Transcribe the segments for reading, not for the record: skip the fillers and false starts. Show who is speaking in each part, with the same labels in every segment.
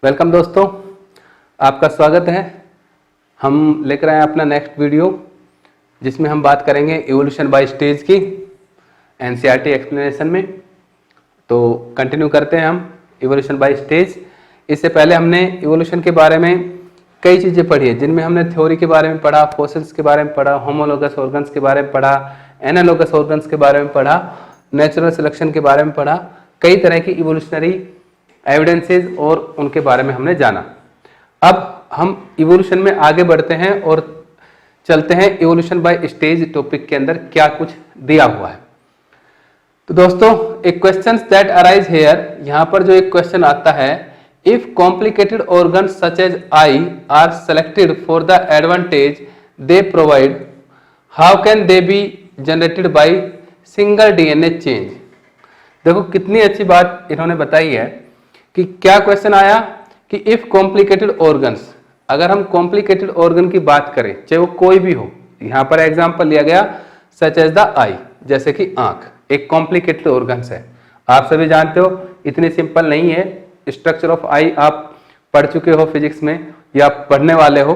Speaker 1: Welcome दोस्तों, आपका स्वागत है। हम लेकर आए अपना नेक्स्ट वीडियो जिसमें हम बात करेंगे इवोल्यूशन बाय स्टेज की एनसीईआरटी एक्सप्लेनेशन में। तो कंटिन्यू करते हैं हम इवोल्यूशन बाय स्टेज। इससे पहले हमने इवोल्यूशन के बारे में कई चीज़ें पढ़ी है, जिनमें हमने थ्योरी के बारे में पढ़ा, फॉसिल्स के बारे में पढ़ा, होमोलोगस ऑर्गन्स के बारे में पढ़ा, एनालोगस ऑर्गन्स के बारे में पढ़ा, नेचुरल सिलेक्शन के बारे में पढ़ा, कई तरह की इवोल्यूशनरी एविडेंसेस और उनके बारे में हमने जाना। अब हम इवोल्यूशन में आगे बढ़ते हैं और चलते हैं इवोल्यूशन बाय स्टेज टॉपिक के अंदर क्या कुछ दिया हुआ है। तो दोस्तों, एक क्वेश्चन दैट अराइज हेयर, यहां पर जो एक क्वेश्चन आता है, if complicated organs such as eye are selected for the advantage they provide, how can they be generated by single DNA change. देखो कितनी अच्छी बात इन्होंने बताई है कि क्या क्वेश्चन आया कि इफ कॉम्प्लिकेटेड ऑर्गन्स, अगर हम कॉम्प्लिकेटेड ऑर्गन की बात करें, चाहे वो कोई भी हो, यहां पर एग्जांपल लिया गया सच एज द आई, जैसे कि आंख एक कॉम्प्लिकेटेड ऑर्गन्स है। आप सभी जानते हो इतनी सिंपल नहीं है। स्ट्रक्चर ऑफ आई आप पढ़ चुके हो फिजिक्स में या पढ़ने वाले हो,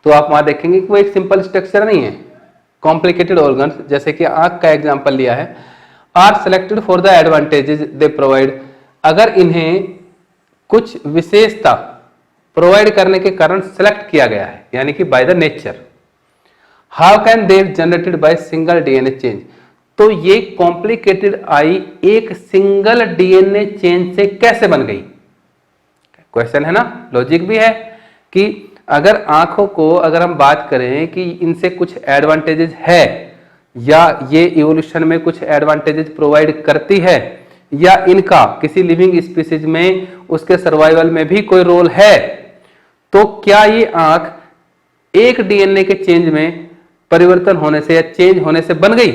Speaker 1: तो आप वहां देखेंगे कि वो एक सिंपल स्ट्रक्चर नहीं है। कॉम्प्लिकेटेड ऑर्गन्स जैसे कि आंख का एग्जांपल लिया है, are selected for the advantages they provide, अगर इन्हें कुछ विशेषता प्रोवाइड करने के कारण सेलेक्ट किया गया है, यानी कि by the nature, how can they generated by single DNA change. तो ये कॉम्प्लिकेटेड आई एक सिंगल डीएनए चेंज से कैसे बन गई, क्वेश्चन है ना, लॉजिक भी है कि अगर आंखों को अगर हम बात करें कि इनसे कुछ एडवांटेजेस है या ये इवोल्यूशन में कुछ एडवांटेजेस प्रोवाइड करती है या इनका किसी लिविंग स्पीसीज में उसके सर्वाइवल में भी कोई रोल है, तो क्या ये आंख एक डीएनए के चेंज में परिवर्तन होने से या चेंज होने से बन गई,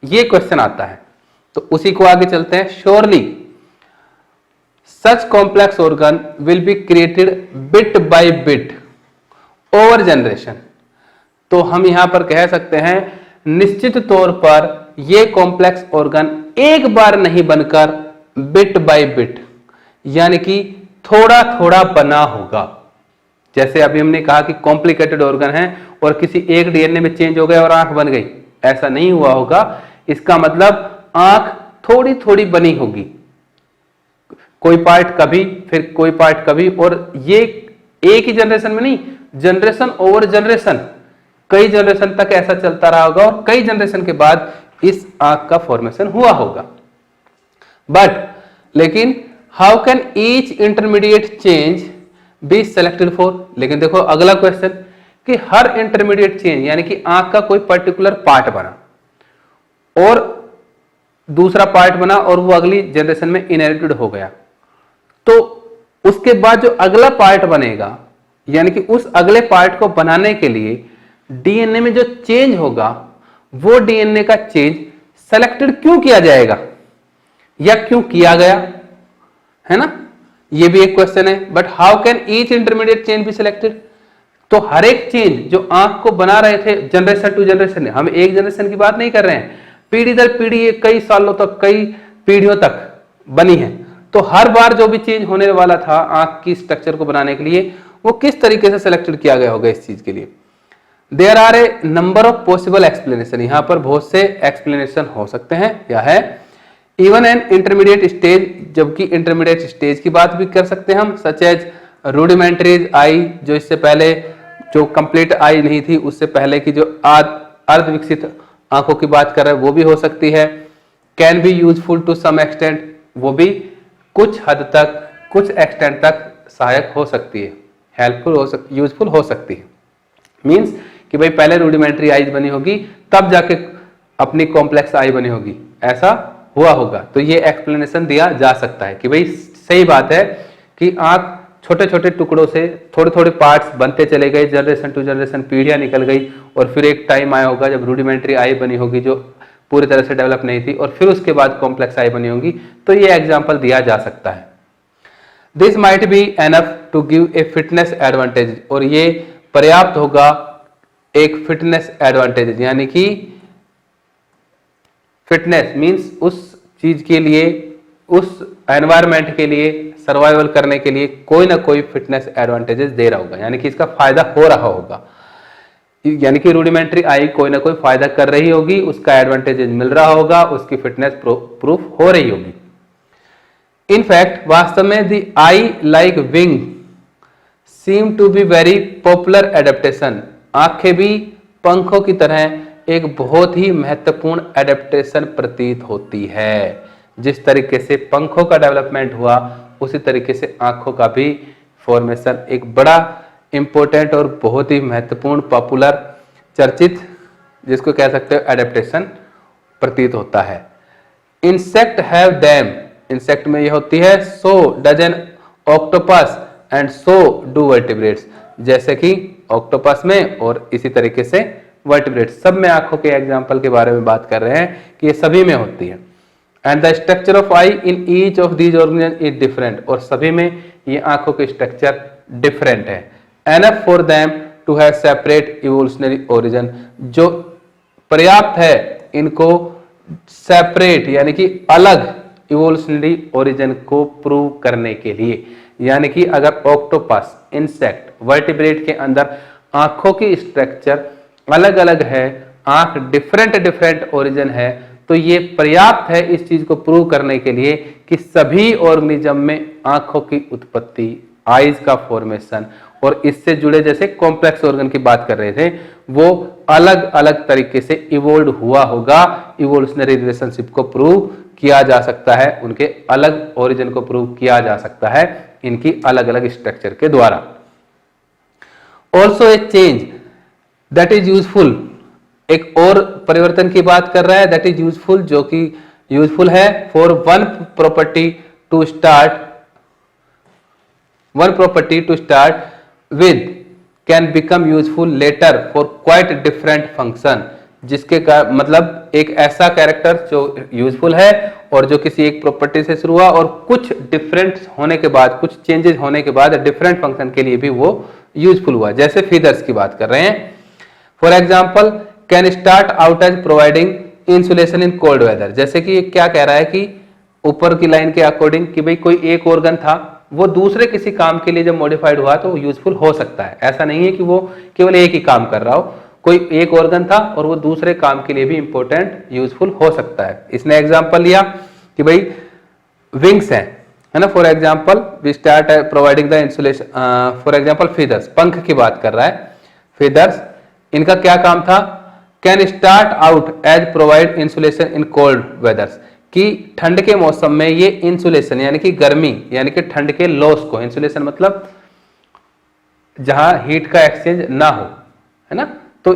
Speaker 1: ये क्वेश्चन आता है। तो उसी को आगे चलते हैं। Surely such complex organ will be created bit by bit over generation. तो हम यहां पर कह सकते हैं निश्चित तौर पर यह कॉम्प्लेक्स ऑर्गन एक बार नहीं बनकर बिट बाय बिट, यानी कि थोड़ा थोड़ा बना होगा। जैसे अभी हमने कहा कि कॉम्प्लिकेटेड ऑर्गन है और किसी एक डीएनए में चेंज हो गया और आंख बन गई, ऐसा नहीं हुआ होगा। इसका मतलब आंख थोड़ी थोड़ी बनी होगी, कोई पार्ट कभी फिर कोई पार्ट कभी, और ये एक ही जनरेशन में नहीं, जनरेशन ओवर जनरेशन, कई जनरेशन तक ऐसा चलता रहा होगा और कई जनरेशन के बाद इस आंख का फॉर्मेशन हुआ होगा। बट लेकिन how can each intermediate change be selected for. लेकिन देखो अगला क्वेश्चन कि हर इंटरमीडिएट चेंज, यानी कि आंख का कोई पर्टिकुलर पार्ट बना और दूसरा पार्ट बना और वो अगली जनरेशन में इनहेरिटेड हो गया, तो उसके बाद जो अगला पार्ट बनेगा, यानी कि उस अगले पार्ट को बनाने के लिए डीएनए में जो चेंज होगा, वो डीएनए का चेंज सेलेक्टेड क्यों किया जाएगा या क्यों किया गया, है ना, ये भी एक क्वेश्चन है। But how can each intermediate change be selected. तो हर एक चेंज जो आंख को बना रहे थे जनरेशन टू जनरेशन, हम एक जनरेशन की बात नहीं कर रहे हैं, पीढ़ी दर पीढ़ी कई सालों तक, कई पीढ़ियों तक बनी है, तो हर बार जो भी चेंज होने वाला था आंख की स्ट्रक्चर को बनाने के लिए, वो किस तरीके से सिलेक्टेड किया गया होगा इस चीज के लिए। There are a number of possible explanation, यहां पर बहुत से एक्सप्लेनेशन हो सकते हैं या है। इवन एन इंटरमीडिएट स्टेज, जबकि इंटरमीडिएट स्टेज की बात भी कर सकते हैं हम, सच एज रूडिमेंट्रीज आई, जो इससे पहले जो कंप्लीट आई नहीं थी, उससे पहले की जो अर्ध विकसित आंखों की बात कर रहे हैं, वो भी हो सकती है। Can be useful to some extent, वो भी कुछ हद तक, कुछ एक्सटेंट तक सहायक हो सकती है, हेल्पफुल हो सकती, यूजफुल हो सकती है। मीन्स कि भाई पहले रूडिमेंट्री आई बनी होगी तब जाके अपनी कॉम्प्लेक्स आई बनी होगी, ऐसा हुआ होगा। तो ये एक्सप्लेनेशन दिया जा सकता है कि भाई सही बात है कि आंख छोटे छोटे टुकड़ों से थोड़े थोड़े पार्ट्स बनते चले गए, जनरेशन टू जनरेशन पीढ़ियां निकल गई, और फिर एक टाइम आया होगा जब रूडिमेंट्री आई बनी होगी जो पूरी तरह से डेवलप नहीं थी, और फिर उसके बाद कॉम्प्लेक्स आई बनी होगी। तो ये एग्जाम्पल दिया जा सकता है। This might be enough to give a fitness advantage, और ये पर्याप्त होगा एक फिटनेस एडवांटेज, यानी कि फिटनेस मींस उस चीज के लिए, उस एनवायरमेंट के लिए सर्वाइवल करने के लिए कोई ना कोई फिटनेस एडवांटेजेस दे रहा होगा, यानी कि इसका फायदा हो रहा होगा, यानी कि रूडिमेंट्री आई कोई ना कोई फायदा कर रही होगी, उसका एडवांटेजेस मिल रहा होगा, उसकी फिटनेस प्रूफ हो रही होगी। इनफैक्ट वास्तव में the eye like wing seem to be very popular adaptation, आंखें भी पंखों की तरह एक बहुत ही महत्वपूर्ण एडेप्टेशन प्रतीत होती है। जिस तरीके से पंखों का डेवलपमेंट हुआ उसी तरीके से आंखों का भी फॉर्मेशन एक बड़ा इंपॉर्टेंट और बहुत ही महत्वपूर्ण पॉपुलर चर्चित, जिसको कह सकते हो एडेप्टेशन प्रतीत होता है। इंसेक्ट हैव डैम, इंसेक्ट में यह होती है, so does N octopus and so do vertebrates, जैसे कि ऑक्टोपस में और इसी तरीके से वर्टिब्रेट्स, सब में आंखों के एग्जाम्पल के बारे में बात कर रहे हैं कि ये सभी में होती है। And the structure of eye in each of these organism is different, और सभी में ये आंखों के स्ट्रक्चर डिफरेंट है। Enough for them to have separate evolutionary origin, जो पर्याप्त है इनको सेपरेट यानी कि अलग इवोल्यूशनरी ओरिजिन को प्रूव करने के लिए। यानी कि अगर ऑक्टोपस, इंसेक्ट, वर्टिब्रेट के अंदर आंखों की स्ट्रक्चर अलग अलग है, आंख डिफरेंट ओरिजिन है, तो ये पर्याप्त है इस चीज को प्रूव करने के लिए कि सभी ऑर्गेनिज्म में आंखों की उत्पत्ति, आईज का फॉर्मेशन और इससे जुड़े जैसे कॉम्प्लेक्स ऑर्गन की बात कर रहे थे, वो अलग अलग तरीके से इवोल्व हुआ होगा। इवोल्यूशनरी रिलेशनशिप को प्रूव किया जा सकता है, उनके अलग ओरिजिन को प्रूव किया जा सकता है इनकी अलग अलग स्ट्रक्चर के द्वारा। Also a change that is useful, एक और परिवर्तन की बात कर रहा है, दैट इज यूजफुल, जो कि यूजफुल है for one property to start with can become useful later for quite different function, जिसके का मतलब एक ऐसा कैरेक्टर जो यूजफुल है और जो किसी एक प्रॉपर्टी से शुरू हुआ और कुछ डिफरेंट होने के बाद, कुछ चेंजेस होने के बाद डिफरेंट फंक्शन के लिए भी वो यूजफुल हुआ। जैसे फीदर्स की बात कर रहे हैं, for example can start out as providing insulation in cold weather, जैसे कि क्या कह रहा है कि ऊपर की लाइन के अकॉर्डिंग कि भाई कोई एक ऑर्गन था, वो दूसरे किसी काम के लिए जब मॉडिफाइड हुआ तो यूजफुल हो सकता है। ऐसा नहीं है कि वो केवल एक ही काम कर रहा हो, कोई एक ऑर्गन था और वो दूसरे काम के लिए भी इंपॉर्टेंट यूजफुल हो सकता है। इसने एग्जांपल लिया कि भाई विंग्स हैं, है ना, for example we start providing the insulation, for example feathers, पंख की बात कर रहा है। फीदर्स इनका क्या काम था, can start out as provide insulation in cold weathers, कि ठंड के मौसम में ये इंसुलेशन यानी कि गर्मी यानी कि ठंड के लॉस को, इंसुलेशन मतलब जहां हीट का एक्सचेंज ना हो, है ना, तो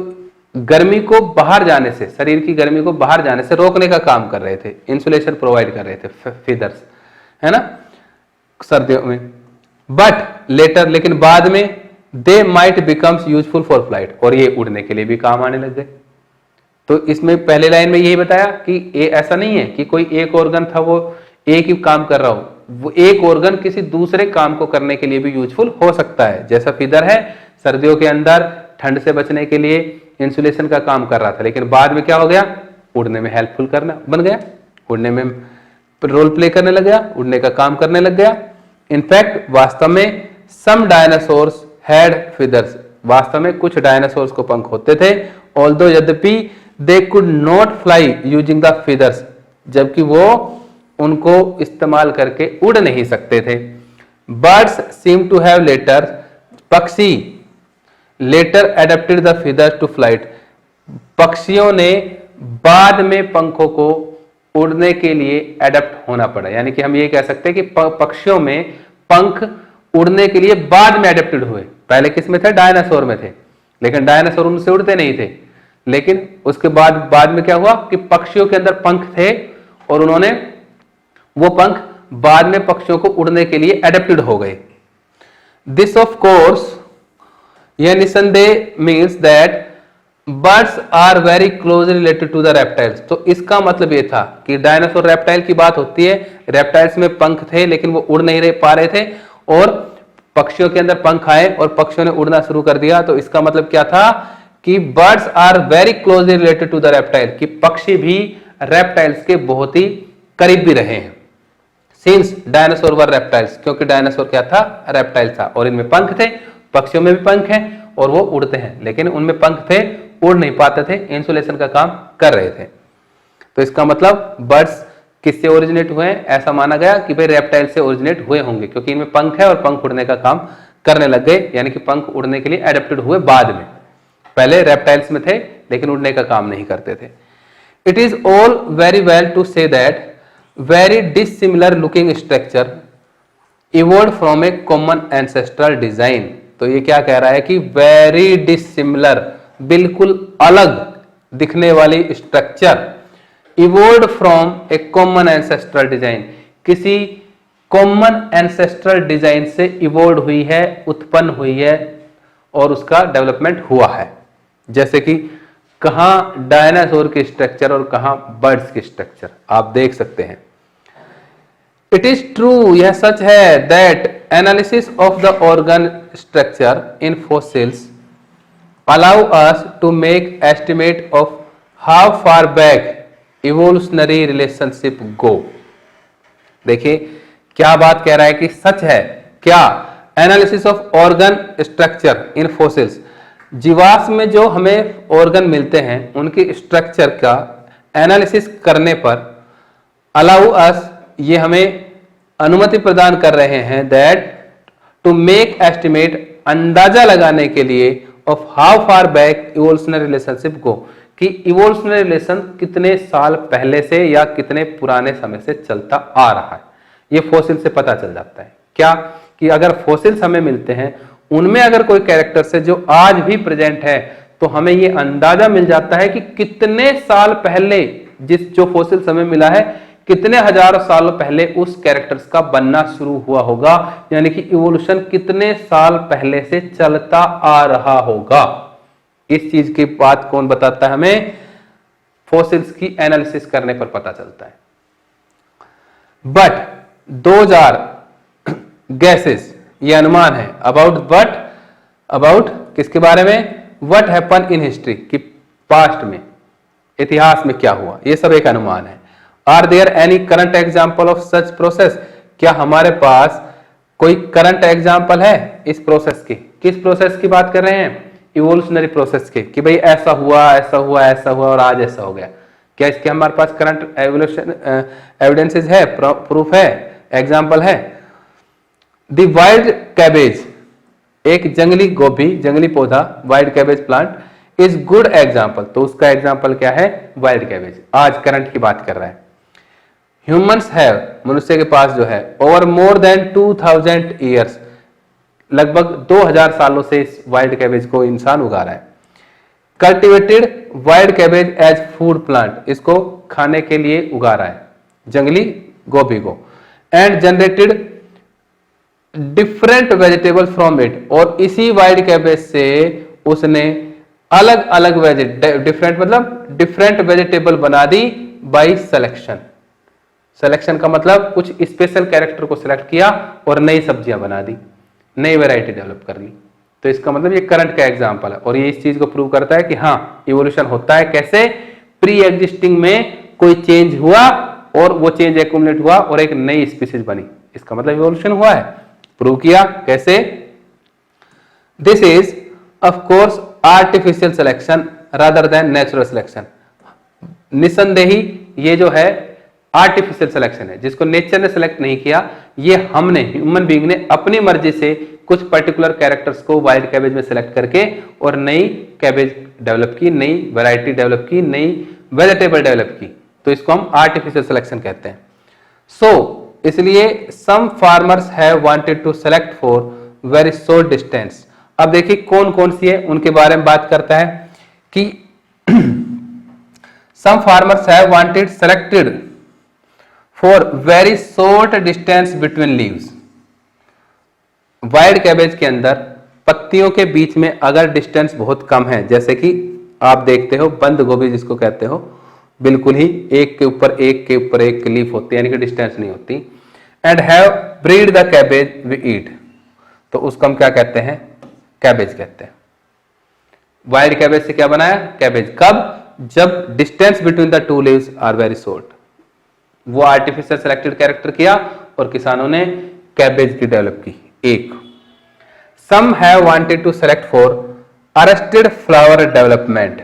Speaker 1: गर्मी को बाहर जाने से, शरीर की गर्मी को बाहर जाने से रोकने का काम कर रहे थे, इंसुलेशन प्रोवाइड कर रहे थे फीदर्स, है ना, सर्दियों में। बट लेटर, लेकिन बाद में they might becomes useful for flight, और ये उड़ने के लिए भी काम आने लग गए। तो इसमें पहले लाइन में यही बताया कि ये ऐसा नहीं है कि कोई एक ऑर्गन था वो एक ही काम कर रहा हो, वो एक ऑर्गन किसी दूसरे काम को करने के लिए भी यूजफुल हो सकता है। जैसा फीदर है सर्दियों के अंदर ठंड से बचने के लिए इंसुलेशन का काम कर रहा था, लेकिन बाद में क्या हो गया, उड़ने में हेल्पफुल करना बन गया, उड़ने में रोल प्ले करने लग गया, उड़ने का काम करने लग गया। इनफैक्ट वास्तव में सम डायनासोर्स हैड फीदर्स, वास्तव में कुछ डायनासोर्स को पंख होते थे, ऑल्दो यद्यपि they could not fly using the feathers, जबकि वो उनको इस्तेमाल करके उड़ नहीं सकते थे। Birds seem to have later, पक्षी later adapted the feathers to flight, पक्षियों ने बाद में पंखों को उड़ने के लिए एडेप्ट होना पड़ा, यानी कि हम ये कह सकते हैं कि पक्षियों में पंख उड़ने के लिए बाद में एडेप्टेड हुए। पहले किस में थे, डायनासोर में थे, लेकिन डायनासोर उनसे उड़ते नहीं थे, लेकिन उसके बाद में क्या हुआ कि पक्षियों के अंदर पंख थे और उन्होंने वो पंख बाद में पक्षियों को उड़ने के लिए एडेप्टेड हो गए। दिस ऑफ कोर्स, यह निसंदेह means that birds are very closely related to the reptiles. तो इसका मतलब ये था कि डायनासोर रेप्टाइल की बात होती है, रेप्टाइल्स में पंख थे लेकिन वो उड़ नहीं पा रहे थे और पक्षियों के अंदर पंख आए और पक्षियों ने उड़ना शुरू कर दिया। तो इसका मतलब क्या था कि birds are very closely related to the reptile, कि पक्षी भी रेप्टाइल्स के बहुत ही करीब भी रहे हैं। सिंस डायनासोर वर रेप्टाइल्स, क्योंकि डायनासोर क्या था, रेप्टाइल था, और इनमें पंख थे, पक्षियों में भी पंख हैं और वो उड़ते हैं, लेकिन उनमें पंख थे, उड़ नहीं पाते थे, इंसुलेशन का काम कर रहे थे। तो इसका मतलब बर्ड्स किससे ओरिजिनेट हुए हैं, ऐसा माना गया कि भाई रेप्टाइल से ओरिजिनेट हुए होंगे, क्योंकि इनमें पंख है और पंख उड़ने का काम करने लग गए, यानी कि पंख उड़ने के लिए एडेप्टेड हुए बाद में, पहले रेप्टाइल्स में थे लेकिन उड़ने का काम नहीं करते थे। It is all very well to say that very dissimilar looking structure evolve from a common ancestral design. तो ये क्या कह रहा है कि वेरी डिसिमिलर, बिल्कुल अलग दिखने वाली structure evolve from a common ancestral design, किसी कॉमन एंसेस्ट्रल डिजाइन से इवोल्व हुई है, उत्पन्न हुई है और उसका डेवलपमेंट हुआ है। जैसे कि कहां डायनासोर की स्ट्रक्चर और कहां बर्ड्स की स्ट्रक्चर आप देख सकते हैं। इट इज ट्रू, यह सच है, that analysis of the organ structure in fossils allow us to make estimate of how far back evolutionary relationship go. देखिए क्या बात कह रहा है कि सच है क्या, analysis of organ structure in fossils, जीवाश्म में जो हमें ऑर्गन मिलते हैं उनकी स्ट्रक्चर का एनालिसिस करने पर अलाउ अस, ये हमें अनुमति प्रदान कर रहे हैं, दैट टू मेक एस्टिमेट, अंदाजा लगाने के लिए, of how far back evolutionary relationship go, कि इवोल्यूशनरी रिलेशन कितने साल पहले से या कितने पुराने समय से चलता आ रहा है। ये फॉसिल से पता चल जाता है। क्या कि अगर फॉसिल्स हमें मिलते हैं, उनमें अगर कोई कैरेक्टर्स है जो आज भी प्रेजेंट है, तो हमें ये अंदाजा मिल जाता है कि कितने साल पहले, जो फॉसिल्स हमें मिला है, कितने हजारों साल पहले उस कैरेक्टर्स का बनना शुरू हुआ होगा, यानी कि इवोल्यूशन कितने साल पहले से चलता आ रहा होगा। इस चीज की बात कौन बताता है हमें, फॉसिल्स की एनालिसिस करने पर पता चलता है। बट 2000 गैसेस, ये अनुमान है, अबाउट किसके बारे में, व्हाट हैपन इन हिस्ट्री, कि पास्ट में, इतिहास में क्या हुआ, ये सब एक अनुमान है। Are there any current example of such process, क्या हमारे पास कोई करंट एग्जाम्पल है इस प्रोसेस की, किस प्रोसेस की बात कर रहे हैं, इवोल्यूशनरी प्रोसेस के, कि भाई ऐसा हुआ ऐसा हुआ ऐसा हुआ और आज ऐसा हो गया, क्या इसके हमारे पास करंट एवोल्यूशन एविडेंसेस है, प्रूफ है, एग्जाम्पल है। द वाइल्ड कैबेज, एक जंगली गोभी, जंगली पौधा, wild cabbage plant is good example, तो उसका एग्जाम्पल क्या है, वाइल्ड कैबेज, आज करंट की बात कर रहा है। ह्यूमंस हैव, मनुष्य के पास जो है, ओवर मोर देन 2000 ईयर्स, लगभग 2000 सालों से इस वाइल्ड कैबेज को इंसान उगा रहा है। Cultivated wild cabbage as food plant, इसको खाने के लिए उगा रहा है, जंगली गोभी को। And generated different vegetable from it, और इसी वाइल्ड कैबेज से उसने अलग अलग डिफरेंट मतलब डिफरेंट वेजिटेबल बना दी बाई सिलेक्शन। सिलेक्शन का मतलब कुछ स्पेशल कैरेक्टर को सिलेक्ट किया और नई सब्जियां बना दी, नई वैरायटी डेवलप कर ली। तो इसका मतलब ये करंट का एग्जांपल है, और ये इस चीज को प्रूव करता है कि हाँ इवोल्यूशन होता है। कैसे, प्री एग्जिस्टिंग में कोई चेंज हुआ और वो चेंज एक्यूमुलेट हुआ और एक नई स्पीसीज बनी, इसका मतलब इवोल्यूशन हुआ है। प्रूव किया कैसे, this is of course artificial selection rather than natural selection. निसंदेही ये जो है आर्टिफिशियल सिलेक्शन है, जिसको नेचर ने सिलेक्ट नहीं किया, ये हमने, ह्यूमन बीइंग ने अपनी मर्जी से कुछ पर्टिकुलर कैरेक्टर्स को वाइल्ड कैबेज में सिलेक्ट करके और नई कैबेज डेवलप की, नई वैरायटी डेवलप की, नई वेजिटेबल डेवलप की, तो इसको हम आर्टिफिशियल सिलेक्शन कहते हैं। सो इसलिए some farmers have wanted to select for very short distance. अब देखिए कौन कौन सी है, उनके बारे में बात करता है कि some farmers have wanted selected for very short distance between leaves. Wild cabbage के अंदर पत्तियों के बीच में अगर डिस्टेंस बहुत कम है, जैसे कि आप देखते हो बंद गोभी जिसको कहते हो, बिल्कुल ही एक के ऊपर एक के ऊपर एक लीफ होती है, यानी कि डिस्टेंस नहीं होती। And have breed the cabbage we eat, तो उसको हम क्या कहते हैं, कैबेज कहते हैं। वाइल्ड कैबेज से क्या बनाया, कैबेज। कब, जब distance between the two leaves are very short. वो आर्टिफिशियल सेलेक्टेड कैरेक्टर किया और किसानों ने कैबेज की डेवलप की। एक, some have wanted to select for arrested flower development,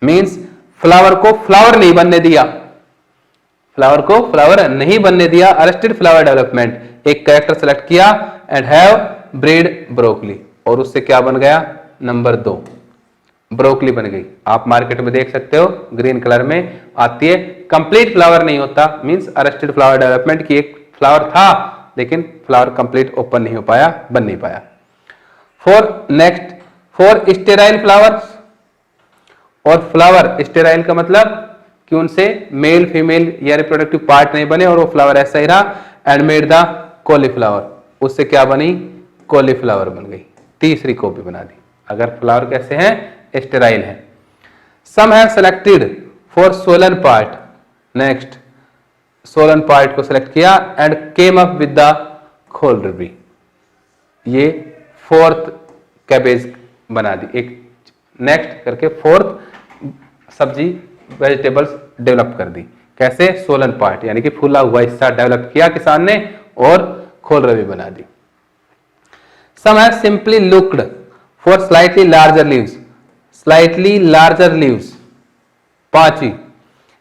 Speaker 1: means flower को फ्लावर नहीं बनने दिया, फ्लावर को फ्लावर नहीं बनने दिया, अरेस्टेड फ्लावर डेवलपमेंट, एक कैरेक्टर सेलेक्ट किया एंड हैव ब्रीड ब्रोकली, और उससे क्या बन गया, नंबर 2 ब्रोकली बन गई। आप मार्केट में देख सकते हो ग्रीन कलर में आती है, कंप्लीट फ्लावर नहीं होता, मींस अरेस्टेड फ्लावर डेवलपमेंट की एक फ्लावर था लेकिन फ्लावर कंप्लीट ओपन नहीं हो पाया, बन नहीं पाया। For next, for sterile flowers, और फ्लावर स्टेराइल का मतलब कि उनसे मेल फीमेल या रिप्रोडक्टिव पार्ट नहीं बने और वो फ्लावर ऐसा ही रहा, एंड मेड द कॉलीफ्लावर, उससे क्या बनी, कॉलीफ्लावर बन गई, तीसरी कॉपी बना दी। अगर फ्लावर कैसे हैं, स्टेराइल है। Some have selected for swollen part, next swollen part को सेलेक्ट किया and came up with the kohlrabi, ये फोर्थ कैबेज बना दी, एक नेक्स्ट करके फोर्थ सब्जी वेजिटेबल्स डेवलप कर दी। कैसे, सोलन पार्ट यानी कि फूला हुआ हिस्सा डेवलप किया किसान ने और खोलरबी बना दी। Some have simply looked for slightly larger leaves, slightly larger leaves, पांचवी,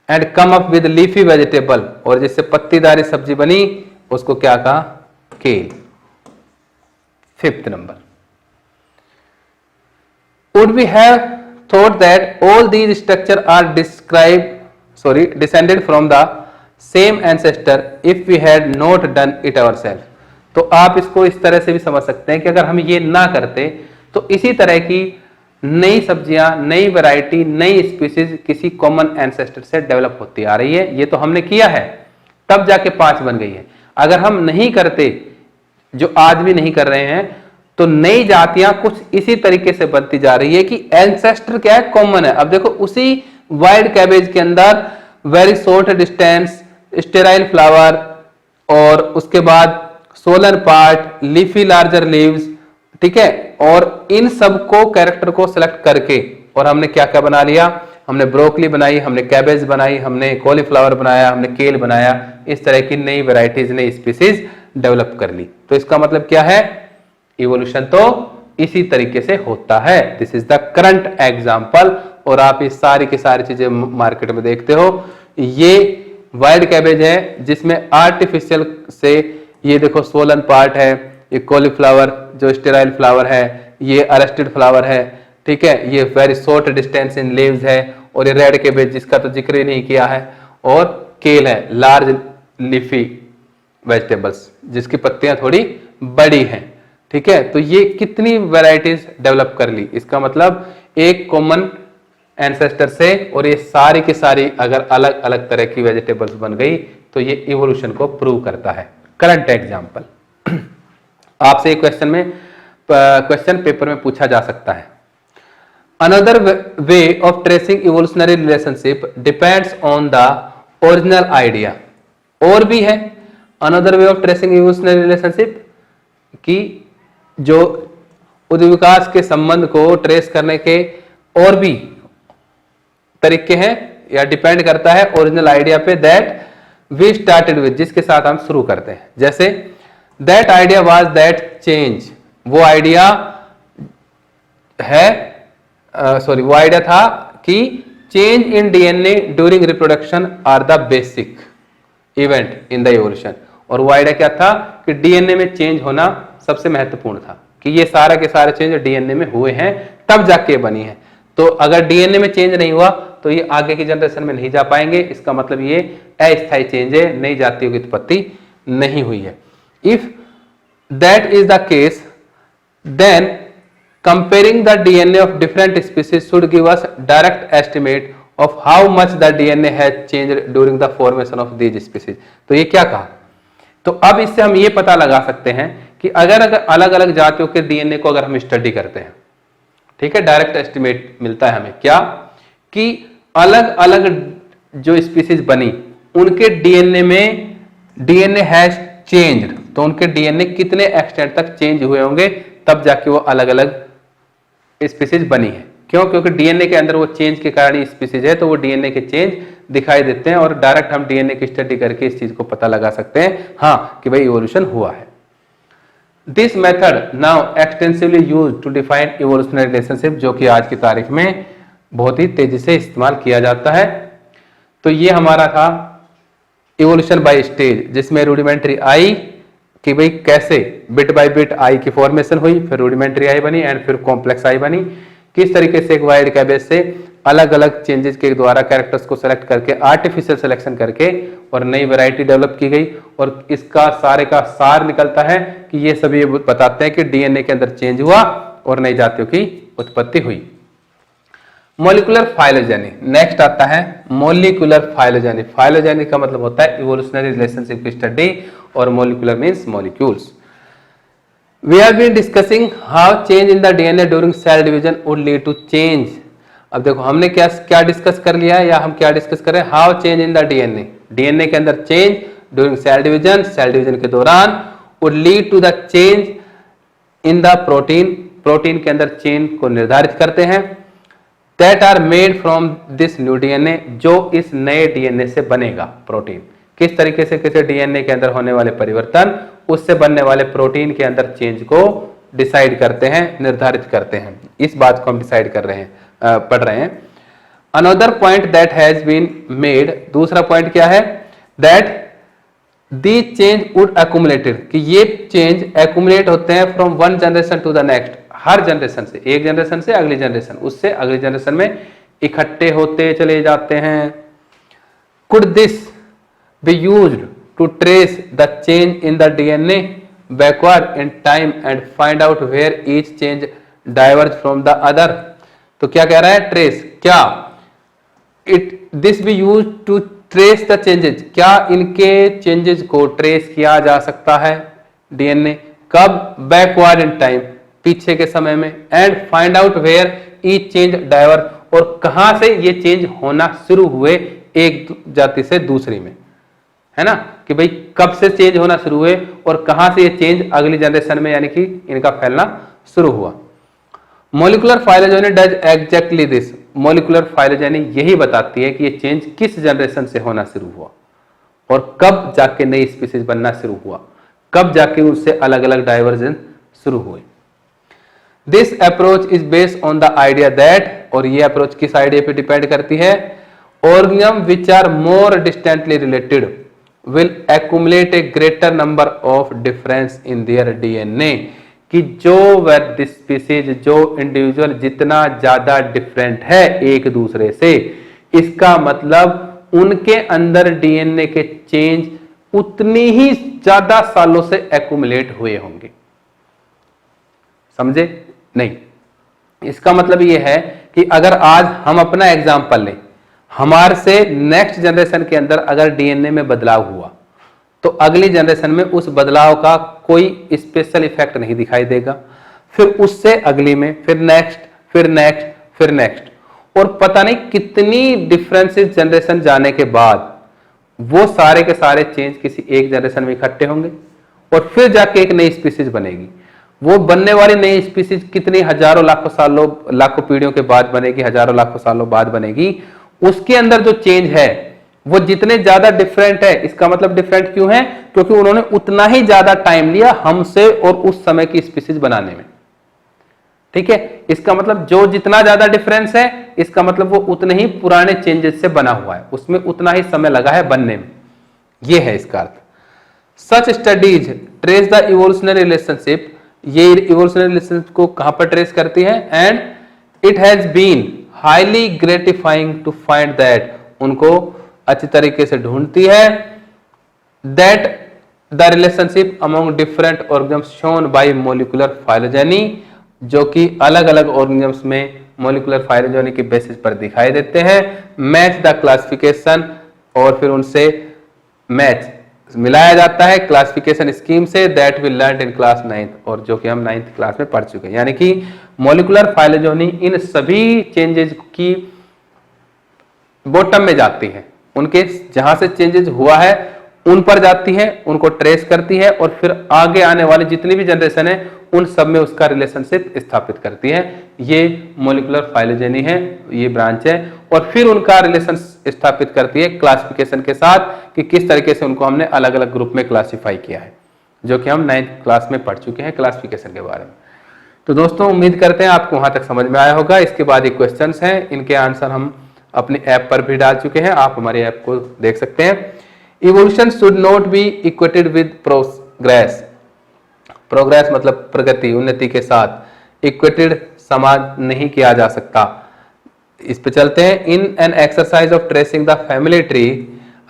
Speaker 1: and come up with leafy vegetable, और जिससे पत्तीदारी सब्जी बनी उसको क्या कहा, kale. Fifth number, would we have thought that all these structure are descended from the same ancestor if we had not done it ourselves. तो आप इसको इस तरह से भी समझ सकते हैं कि अगर हम ये ना करते तो इसी तरह की नई सब्जियां, नई वैरायटी, नई स्पीसीज किसी कॉमन एंसेस्टर से डेवलप होती आ रही है। ये तो हमने किया है, तब जाके 5 बन गई है। अगर हम नहीं करते, जो आज भी नहीं कर रहे हैं, तो नई जातियां कुछ इसी तरीके से बनती जा रही है कि एंसेस्टर क्या है, कॉमन है। अब देखो उसी वाइल्ड कैबेज के अंदर very short distance, sterile flower, और उसके बाद solar part, leafy larger leaves, ठीक है, और इन सब को कैरेक्टर को सिलेक्ट करके और हमने क्या क्या बना लिया, हमने ब्रोकली बनाई, हमने कैबेज बनाई, हमने कॉलीफ्लावर बनाया, हमने केल बनाया, इस तरह की नई वैरायटीज, नई स्पीसीज डेवलप कर ली। तो इसका मतलब क्या है, इवोल्यूशन तो इसी तरीके से होता है। This is the current example. और आप ये सारी की सारी चीजें मार्केट में देखते हो। ये वाइल्ड कैबेज है जिसमें आर्टिफिशियल से, ये देखो सोलन पार्ट है, ये कॉलीफ्लावर जो स्टेराइल फ्लावर है, ये अरेस्टेड फ्लावर है, ठीक है, ये very short distance in leaves है, और ये रेड कैबेज जिसका तो जिक्र ही नहीं किया है, और केल है, लार्ज लीफी वेजिटेबल्स जिसकी पत्तियां थोड़ी बड़ी हैं, ठीक है। तो ये कितनी वैरायटीज डेवलप कर ली, इसका मतलब एक कॉमन एंसेस्टर से, और ये सारी की सारी अगर अलग अलग तरह की वेजिटेबल्स बन गई तो ये इवोल्यूशन को प्रूव करता है। करंट एग्जांपल आपसे एक क्वेश्चन पेपर में पूछा जा सकता है। Another way of tracing evolutionary relationship depends on the original idea. और भी है another way of tracing evolutionary relationship की जो उद्विकास के संबंध को ट्रेस करने के और भी तरीके हैं, या डिपेंड करता है ओरिजिनल आइडिया पे, दैट वी स्टार्टेड विद, जिसके साथ हम शुरू करते हैं। जैसे that idea was that change, वो आइडिया है, वो आइडिया था कि change in DNA during reproduction are the basic event in the evolution. और वो आइडिया क्या था कि डीएनए में चेंज होना सबसे महत्वपूर्ण था, कि ये सारा के सारे चेंज डीएनए में हुए हैं तब जाके बनी है। तो अगर डीएनए में चेंज नहीं हुआ तो ये आगे की जनरेशन में नहीं जा पाएंगे। इसका मतलब ये अस्थायी चेंज है, नई जातियों की उत्पत्ति नहीं हुई है। If that is the case, then comparing the DNA of different species should give us direct estimate of how much the DNA has changed during the formation of these species। तो ये क्या कहा, तो अब इससे हम ये पता लगा सकते हैं कि अगर अलग अलग जातियों के डीएनए को अगर हम स्टडी करते हैं, ठीक है, डायरेक्ट एस्टिमेट मिलता है हमें क्या, कि अलग अलग जो स्पीसीज बनी उनके डीएनए में डीएनए हैज चेंज्ड, तो उनके डीएनए कितने एक्सटेंट तक चेंज हुए होंगे तब जाके वो अलग अलग स्पीसीज बनी है। क्यों? क्योंकि डीएनए के अंदर वो चेंज के कारण स्पीसीज है, तो वो डीएनए के चेंज दिखाई देते हैं और डायरेक्ट हम डीएनए की स्टडी करके इस चीज को पता लगा सकते हैं हाँ कि भाई इवोल्यूशन हुआ है। This method now extensively use to define evolutionary relationship, जो कि आज की तारीख में बहुत ही तेजी से इस्तेमाल किया जाता है। तो ये हमारा था इवोल्यूशन बाय स्टेज, जिसमें रूडिमेंट्री आई कि भाई कैसे बिट बाय बिट आई की फॉर्मेशन हुई, फिर रूडिमेंट्री आई बनी एंड फिर कॉम्प्लेक्स आई बनी। किस तरीके से एक वाइल्ड कैबेज से अलग अलग चेंजेस के द्वारा कैरेक्टर्स को सेलेक्ट करके आर्टिफिशियल सिलेक्शन करके और नई वैरायटी डेवलप की गई, और इसका सारे का सार निकलता है कि ये सभी बताते हैं कि डीएनए के अंदर चेंज हुआ और नई जातियों की उत्पत्ति हुई। मॉलिक्यूलर फाइलोजेनी नेक्स्ट आता है। मॉलिक्यूलर फाइलोजेनी, फाइलोजेनी का मतलब होता है इवोल्यूशनरी रिलेशनशिप की स्टडी, और molecular means molecules. We have been discussing how change in the DNA during cell division would lead to change. अब देखो हमने क्या डिस्कस कर लिया है, या हम क्या डिस्कस कर रहे हैं, how change in the DNA, DNA के अंदर change during cell division, cell division के दौरान would lead to the change in the protein, protein के अंदर चेन को निर्धारित करते हैं, that are made from this new DNA, जो इस नए डीएनए से बनेगा प्रोटीन। किस तरीके से किसी डीएनए के अंदर होने वाले परिवर्तन उससे बनने वाले प्रोटीन के अंदर चेंज को डिसाइड करते हैं, निर्धारित करते हैं, इस बात को हम डिसाइड कर रहे हैं, पढ़ रहे हैं। Another point that has been made, दूसरा पॉइंट क्या है, that the change would accumulated, कि ये चेंज एक्यूमुलेट होते हैं from one generation to the next, हर जनरेशन से, एक जनरेशन से अगली जनरेशन, उससे अगली जनरेशन में इकट्ठे होते चले जाते हैं। Could this be used to trace the change in the DNA backward in time and find out where each change diverge from the other? तो क्या कह रहा है, ट्रेस, क्या this be used to trace the changes, क्या इनके changes को trace किया जा सकता है डीएनए, कब, बैकवर्ड इन टाइम, पीछे के समय में, and find out where each change diverge, और कहां से ये चेंज होना शुरू हुए एक जाति से दूसरी में, है ना, कि भाई कब से चेंज होना शुरू हुए और कहां से ये चेंज अगली जनरेशन में यानी कि इनका फैलना शुरू हुआ। Molecular phylogeny does exactly this, molecular phylogeny यही बताती है कि ये चेंज किस जनरेशन से होना शुरू हुआ और कब जाके नई स्पीसीज बनना शुरू हुआ, कब जाके उससे अलग अलग डाइवर्जेंस शुरू हुए। This approach is based on the idea that, और ये अप्रोच किस आइडिया पे डिपेंड करती है, organism which are more distantly related will accumulate a greater number of difference in their DNA, कि जो वह स्पीसीज, जो इंडिविजुअल जितना ज्यादा डिफरेंट है एक दूसरे से, इसका मतलब उनके अंदर डीएनए के चेंज उतनी ही ज्यादा सालों से एक्यूमुलेट हुए होंगे। समझे नहीं, इसका मतलब यह है कि अगर आज हम अपना एग्जाम्पल लें, हमारे से नेक्स्ट जनरेशन के अंदर अगर डीएनए में बदलाव हुआ तो अगली जनरेशन में उस बदलाव का कोई स्पेशल इफेक्ट नहीं दिखाई देगा, फिर उससे अगली में, फिर नेक्स्ट, फिर नेक्स्ट, फिर नेक्स्ट, और पता नहीं कितनी डिफरेंसेस जनरेशन जाने के बाद वो सारे के सारे चेंज किसी एक जनरेशन में इकट्ठे होंगे और फिर जाके एक नई स्पीसीज बनेगी। वो बनने वाली नई स्पीसीज कितनी हजारों लाखों सालों, लाखों पीढ़ियों के बाद बनेगी, हजारों लाखों सालों बाद बनेगी, उसके अंदर जो चेंज है वो जितने ज्यादा डिफरेंट है, इसका मतलब डिफरेंट क्यों है, क्योंकि उन्होंने उतना ही ज्यादा टाइम लिया हमसे और उस समय की स्पीसीज बनाने में। ठीक है, इसका मतलब जो जितना ज्यादा डिफरेंस है, इसका मतलब वो उतने ही पुराने चेंजेस से बना हुआ है, उसमें उतना ही समय लगा है बनने में, ये है इसका अर्थ। Such studies trace the evolutionary relationship, ये इवोल्यूशनरी रिलेशनशिप को कहां पर ट्रेस करती है, and it has been highly gratifying to find that, उनको अच्छी तरीके से ढूंढती है, that the relationship among different organisms shown by molecular phylogeny, जो कि अलग अलग ऑर्गेनिजम्स में मॉलिक्यूलर फाइलोजेनी के बेसिस पर दिखाई देते हैं, मैच द क्लासिफिकेशन, और फिर उनसे मैच मिलाया जाता है क्लासिफिकेशन स्कीम से, that we learn in class 9th, और जो कि हम 9th क्लास में पढ़ चुके हैं। यानी कि मॉलिक्यूलर फाइलोजेनी इन सभी चेंजेस की बॉटम में जाती है, उनके जहां से चेंजेस हुआ है उन पर जाती है, उनको ट्रेस करती है, और फिर आगे आने वाली जितनी भी जनरेशन है उन सब में उसका रिलेशनशिप स्थापित करती है। ये मॉलिक्यूलर फाइलोजेनी है, ये ब्रांच है, और फिर उनका रिलेशन स्थापित करती है क्लासिफिकेशन के साथ कि किस तरीके से उनको हमने अलग अलग ग्रुप में क्लासिफाई किया है, जो कि हम 9th क्लास में पढ़ चुके हैं क्लासिफिकेशन के बारे में। तो दोस्तों उम्मीद करते हैं आपको वहां तक समझ में आया होगा। इसके बाद ये क्वेश्चंस हैं, इनके आंसर हम अपनी ऐप पर भी डाल चुके हैं, आप हमारी ऐप को देख सकते हैं। Evolution should not be equated with progress. Progress मतलब प्रगति, उन्नति के साथ। इक्वेटेड समाज नहीं किया जा सकता। इस पे चलते हैं। In an exercise of tracing the family tree,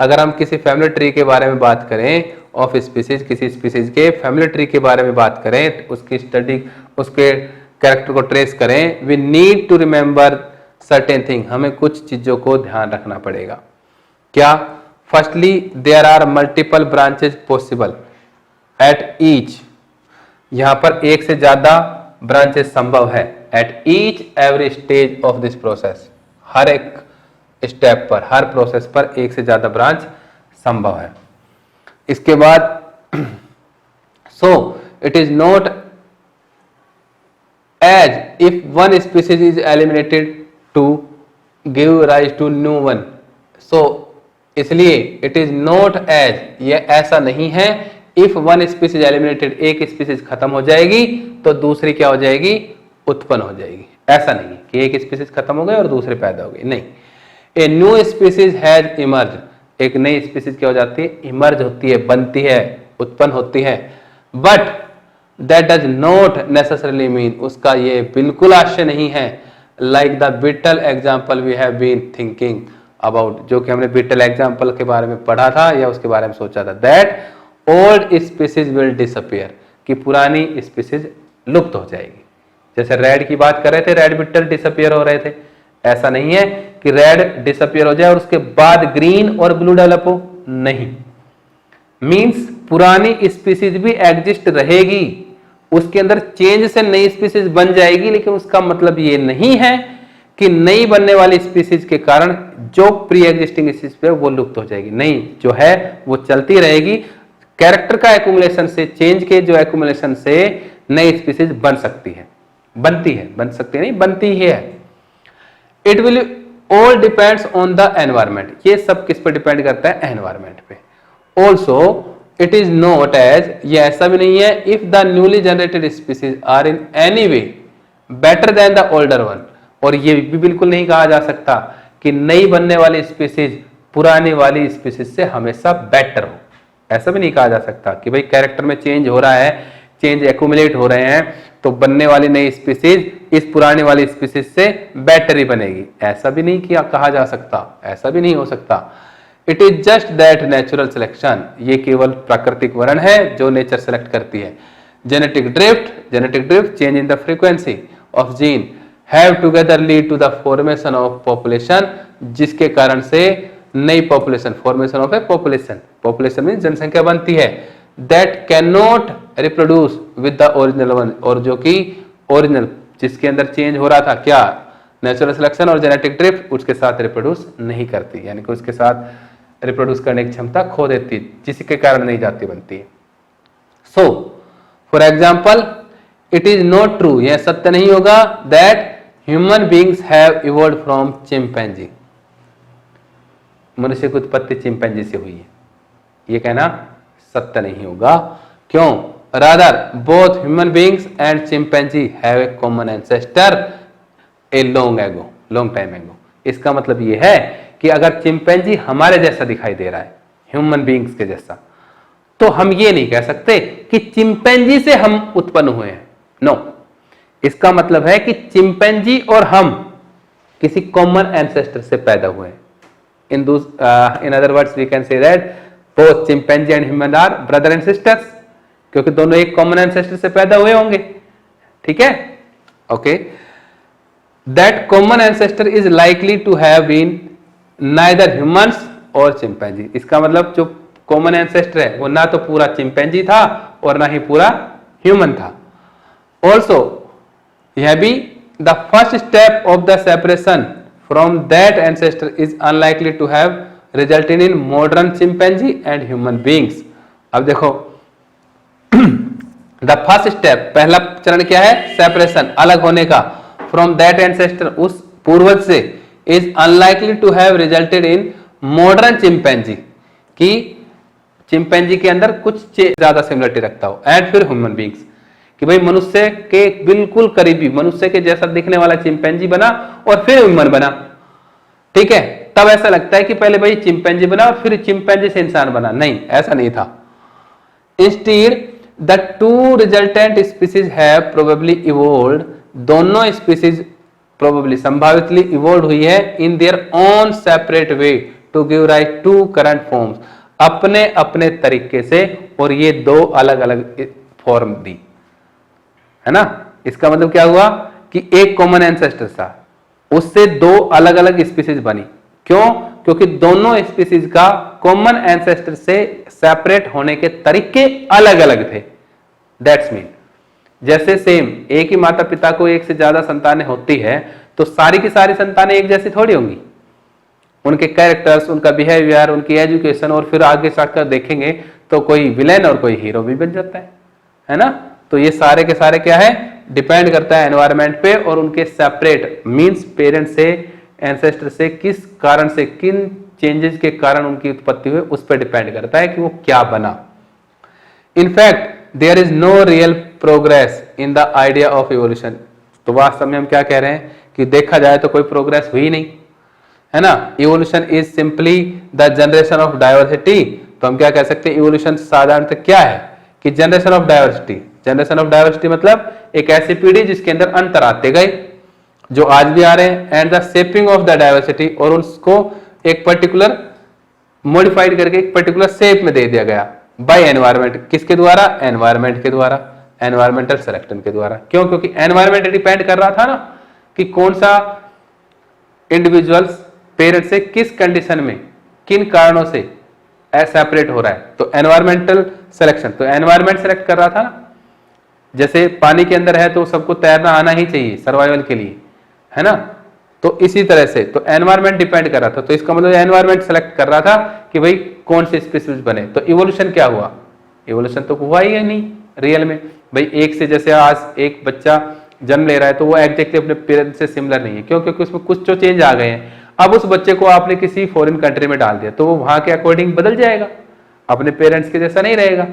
Speaker 1: अगर हम किसी फैमिली ट्री के बारे में बात करें, ऑफ स्पीसीज, किसी स्पीसीज के फैमिली ट्री के बारे में बात करें, उसकी स्टडी, उसके कैरेक्टर को ट्रेस करें, we need to remember certain thing, हमें कुछ चीजों को ध्यान रखना पड़ेगा। क्या? Firstly there are multiple branches possible at each, यहां पर एक से ज्यादा ब्रांचेस संभव है। At each every stage of this process, हर एक स्टेप पर, हर प्रोसेस पर एक से ज्यादा ब्रांच संभव है। इसके बाद so it is not as if one species is eliminated to give rise to new one. So इसलिए इट इज नॉट एज, ये ऐसा नहीं है, इफ वन स्पीसीज एलिमिनेटेड, एक स्पीसीज खत्म हो जाएगी तो दूसरी क्या हो जाएगी? उत्पन्न हो जाएगी। ऐसा नहीं कि एक स्पीसीज खत्म हो गई और दूसरे पैदा हो गई, नहीं। A new species has emerge, एक नई स्पीसीज क्या हो जाती है? इमर्ज होती है, बनती है, उत्पन्न होती है। But that does not necessarily mean, उसका ये बिल्कुल आशय नहीं है, like the beetle example we have been thinking about, जो कि हमने बीटल एग्जाम्पल के बारे में पढ़ा था या उसके बारे में सोचा था, that old species will disappear, कि पुरानी स्पीसीज लुप्त हो जाएगी। जैसे रेड की बात कर रहे थे, रेड बीटल डिसअपियर हो रहे थे, ऐसा नहीं है कि रेड डिसअपियर हो जाए और उसके बाद ग्रीन और ब्लू डेवलप हो, नहीं। मींस पुरानी स्पीसीज भी एग्जिस्ट रहेगी, उसके अंदर चेंज से नई स्पीसीज बन जाएगी, लेकिन उसका मतलब ये नहीं है कि नई बनने वाली स्पीसीज के कारण जो प्री एग्जिस्टिंग स्पीसीज है वो लुप्त हो जाएगी, नहीं, जो है वो चलती रहेगी। कैरेक्टर का एक्यूमुलेशन से, चेंज के जो एक्यूमुलेशन से नई स्पीसीज बन सकती है, बनती है, बन सकती है नहीं, बनती ही है। It will all depends on the environment, ये सब किस पे डिपेंड करता है? एनवायरमेंट पे। Also it is not as, ये ऐसा भी नहीं है, if the newly generated species are in any way better than the older one, और ये भी बिल्कुल नहीं कहा जा सकता कि नई बनने वाली स्पीसीज पुरानी वाली स्पीसीज से हमेशा बेटर हो, ऐसा भी नहीं कहा जा सकता कि भाई कैरेक्टर में चेंज हो रहा है, चेंज एक्यूमुलेट हो रहे हैं, तो बनने वाली नई स्पीसीज इस पुराने वाली स्पीसीज से बेटर ही बनेगी, ऐसा भी नहीं किया कहा जा सकता, ऐसा भी नहीं हो सकता। It is just that natural selection, ये केवल प्राकृतिक वर्ण है जो नेचर सेलेक्ट करती है। Genetic drift change in the frequency of gene have together lead to the formation of population, जिसके कारण से नई population, formation of a population, population में जनसंख्या बनती है, that can not reproduce with the original one, और जो कि ओरिजिनल जिसके अंदर चेंज हो रहा था, क्या? नेचुरल सिलेक्शन और जेनेटिक ड्रिफ्ट, उसके साथ रिप्रोड्यूस नहीं करती, यानी कि उसके साथ रिप्रोड्यूस करने की क्षमता खो देती, जिसके कारण नहीं जाति बनती है। So for example it is not true, यह सत्य नहीं होगा, that human beings have evolved from chimpanzee, मनुष्य की उत्पत्ति चिंपैंजी से हुई है, ये कहना सत्य नहीं होगा। क्यों? Rather both human beings and chimpanzee have a common ancestor a long time एगो। इसका मतलब ये है कि अगर चिंपैंजी हमारे जैसा दिखाई दे रहा है, ह्यूमन बींग्स के जैसा, तो हम ये नहीं कह सकते कि चिंपैंजी से हम उत्पन्न हुए हैं, नो। इसका मतलब है कि चिंपैंजी और हम किसी कॉमन एंसेस्टर से पैदा हुए हैं। In other words, we can say that both chimpanzee and human are brother and sisters, क्योंकि दोनों एक कॉमन एंसेस्टर से पैदा हुए होंगे, ठीक है? Okay, that common ancestor is likely to have been neither humans और चिंपैंजी। इसका मतलब जो कॉमन एंसेस्टर है वो ना तो पूरा चिंपैंजी था और ना ही पूरा ह्यूमन था। ऑल्सो यह भी the first step of the separation from that ancestor is unlikely to have resulted in modern chimpanzee and human beings। अब देखो द फर्स्ट स्टेप, पहला चरण क्या है? सेपरेशन, अलग होने का, फ्रॉम दैट एंसेस्टर, उस पूर्वज से, is unlikely to have resulted in modern chimpanzee, कि चिंपैंजी के अंदर कुछ ज्यादा सिमिलरिटी रखता हो, एंड फिर ह्यूमन बींग्स, कि भाई मनुष्य के बिल्कुल करीबी, मनुष्य के जैसा दिखने वाला चिंपैंजी बना और फिर ह्यूमन बना। ठीक है, तब ऐसा लगता है कि पहले भाई चिंपैंजी बना और फिर चिंपैंजी से इंसान बना। नहीं, ऐसा नहीं था। Instead the two resultant species have probably evolved, दोनों स्पीसीज प्रोबेबली, संभावितली इवोल्व हुई है in their own separate way to give rise to current forms, अपने अपने तरीके से, और ये दो अलग अलग फॉर्म दी, है ना। इसका मतलब क्या हुआ कि एक कॉमन एंसेस्टर था, उससे दो अलग अलग स्पीसीज बनी। क्यों? क्योंकि दोनों स्पीसीज का कॉमन एंसेस्टर से सेपरेट होने के तरीके अलग अलग थे। दैट्स मीन, जैसे सेम एक ही माता पिता को एक से ज्यादा संतानें होती है, तो सारी की सारी संतानें एक जैसी थोड़ी होंगी। उनके कैरेक्टर्स, उनका बिहेवियर, उनकी एजुकेशन, और फिर आगे जाकर देखेंगे तो कोई विलेन और कोई हीरो भी बन जाता है ना। तो ये सारे के सारे क्या है? डिपेंड करता है एनवायरनमेंट पे, और उनके सेपरेट मींस पेरेंट से, एंसेस्टर से किस कारण से, किन चेंजेस के कारण उनकी उत्पत्ति हुई, उस पर डिपेंड करता है कि वो क्या बना। In fact there is no real progress in the idea of evolution. तो वास्तव में हम क्या कह रहे हैं कि देखा जाए तो कोई प्रोग्रेस हुई नहीं, है ना। Evolution is simply the generation of diversity. तो हम क्या कह सकते हैं? इवोल्यूशन साधारणतः क्या है कि generation of diversity. Generation of diversity मतलब एक ऐसी पीढ़ी जिसके अंदर अंतर आते गए, जो आज भी आ रहे हैं, and the shaping of the diversity, और उसको एक पर्टिकुलर मॉडिफाइड करके एक पर्टिकुलर शेप में दे दिया गया बाय एनवायरनमेंट। किसके द्वारा? एनवायरनमेंट के द्वारा, एनवायरमेंटल सिलेक्शन के द्वारा। क्यों? क्योंकि एनवायरनमेंट डिपेंड कर रहा था ना कि कौन सा इंडिविजुअल्स पेरेंट से किस कंडीशन में, किन कारणों से सेपरेट हो रहा है। तो एनवायरमेंटल सिलेक्शन, तो एनवायरमेंट सेलेक्ट कर रहा था ना। जैसे पानी के अंदर है तो सबको तैरना आना ही चाहिए सर्वाइवल के लिए, है ना। तो इसी तरह से तो एनवायरमेंट डिपेंड कर रहा था। तो इसका मतलब एनवायरमेंट सेलेक्ट कर रहा था कि भाई कौन से स्पीसीज बने। तो इवोल्यूशन क्या हुआ? इवोल्यूशन तो हुआ ही नहीं रियल में। भाई एक से, जैसे आज एक बच्चा जन्म ले रहा है तो वो एग्जैक्टली अपने पेरेंट्स से सिमिलर नहीं है। क्यों? क्योंकि उसमें कुछ जो चेंज आ गए हैं। अब उस बच्चे को आपने किसी फॉरेन कंट्री में डाल दिया तो वो वहां के अकॉर्डिंग बदल जाएगा, अपने पेरेंट्स के जैसा नहीं रहेगा।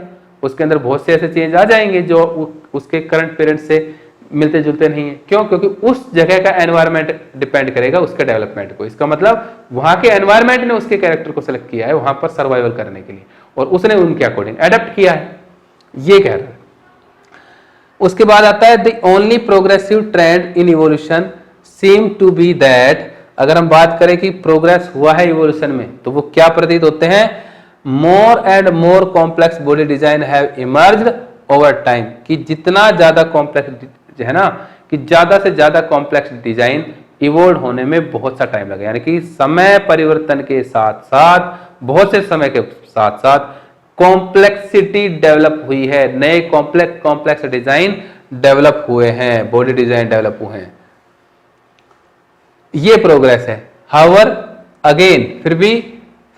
Speaker 1: उसके अंदर बहुत से ऐसे चेंज आ जाएंगे जो उसके करंट पेरेंट्स से मिलते जुलते नहीं है। क्यों? क्योंकि उस जगह का एनवायरनमेंट डिपेंड करेगा उसके डेवलपमेंट को। इसका मतलब वहां के एनवायरनमेंट ने उसके कैरेक्टर को सिलेक्ट किया है वहां पर सर्वाइवल करने के लिए, और उसने उनके अकॉर्डिंग एडेप्ट किया है, ये कह रहा है। उसके बाद आता है the only progressive trend in evolution seem to be that. अगर हम बात करें कि प्रोग्रेस हुआ है इवोल्यूशन में तो वो क्या प्रतीत होते हैं? More and more complex body design have emerged over time, कि जितना ज्यादा कॉम्प्लेक्स है ना, कि ज्यादा से ज्यादा कॉम्प्लेक्स डिजाइन इवोल्व होने में बहुत सा टाइम लगा। यानी कि समय परिवर्तन के साथ साथ, बहुत से समय के साथ साथ कॉम्प्लेक्सिटी डेवलप हुई है, नए कॉम्प्लेक्स डिजाइन डेवलप हुए हैं, बॉडी डिजाइन डेवलप हुए हैं, ये प्रोग्रेस है। हाउएवर अगेन,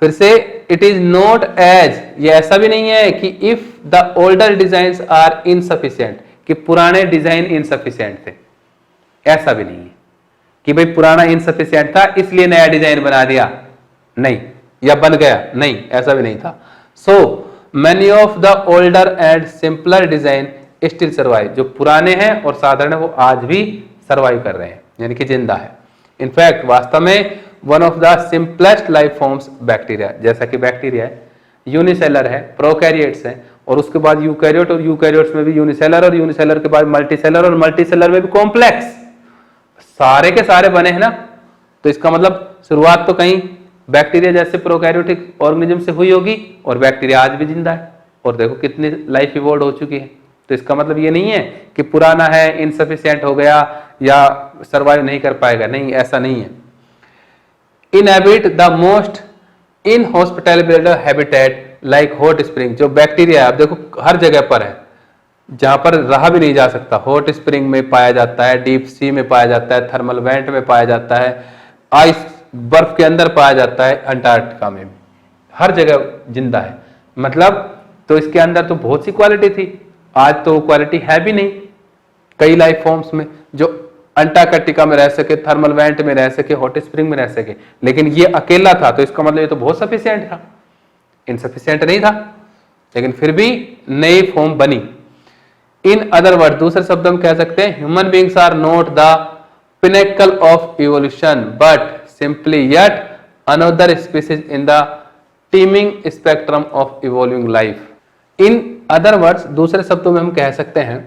Speaker 1: फिर से इट इज नॉट एज, ये ऐसा भी नहीं है कि if the older design are insufficient, कि पुराने डिजाइन इनसफिशिएंट थे, ऐसा भी नहीं है कि भाई पुराना इनसफिशिएंट था इसलिए नया डिजाइन बना दिया, नहीं, या बन गया, नहीं, ऐसा भी नहीं था। So many of the older and simpler design still survive, जो पुराने हैं और साधारण है वो आज भी सर्वाइव कर रहे हैं, यानी कि जिंदा है। इनफैक्ट वास्तव में one of the simplest life forms bacteria, जैसा कि बैक्टीरिया है, यूनिसेलर है, प्रोकैरियोट्स है, और उसके बाद यूकैरियोट, और यूकैरियोट्स में भी यूनिसेलर, और यूनिसेलर के बाद मल्टीसेलर, और मल्टीसेलर में भी कॉम्प्लेक्स, सारे के सारे बने हैं ना। तो इसका मतलब शुरुआत तो कहीं बैक्टीरिया जैसे प्रोकैरियोटिक ऑर्गेनिज्म से हुई होगी, और बैक्टीरिया आज भी जिंदा है, और देखो कितनी लाइफ इवॉल्व हो चुकी है। तो इसका मतलब ये नहीं है कि पुराना है, इनसफिशिएंट हो गया या सर्वाइव नहीं कर पाएगा, नहीं, ऐसा नहीं है। Inhabit the most inhospitable habitat like hot spring, जो बैक्टीरिया है, आप देखो हर जगह पर है जहां पर रहा भी नहीं जा सकता। हॉट स्प्रिंग में पाया जाता है, डीप सी में पाया जाता है, थर्मल वेंट में पाया जाता है, आइस बर्फ के अंदर पाया जाता है, अंटार्कटिका में भी, हर जगह जिंदा है। मतलब तो इसके अंदर तो बहुत सी क्वालिटी थी, आज तो क्वालिटी है भी नहीं कई लाइफ फॉर्म्स में, जो अंटार्कटिका में रह सके, थर्मल वेंट में रह सके, हॉट स्प्रिंग में रह सके, लेकिन ये अकेला था, तो इसका मतलब ये तो बहुत सफिशिएंट था, इनसफिशिएंट नहीं था, लेकिन फिर भी नई फॉर्म बनी। इन अदर वर्ड, दूसरे शब्दों में कह सकते हैं, human beings are not the pinnacle of evolution but simply yet another species in the teeming spectrum of evolving life. In other words, दूसरे शब्दों में हम कह सकते हैं,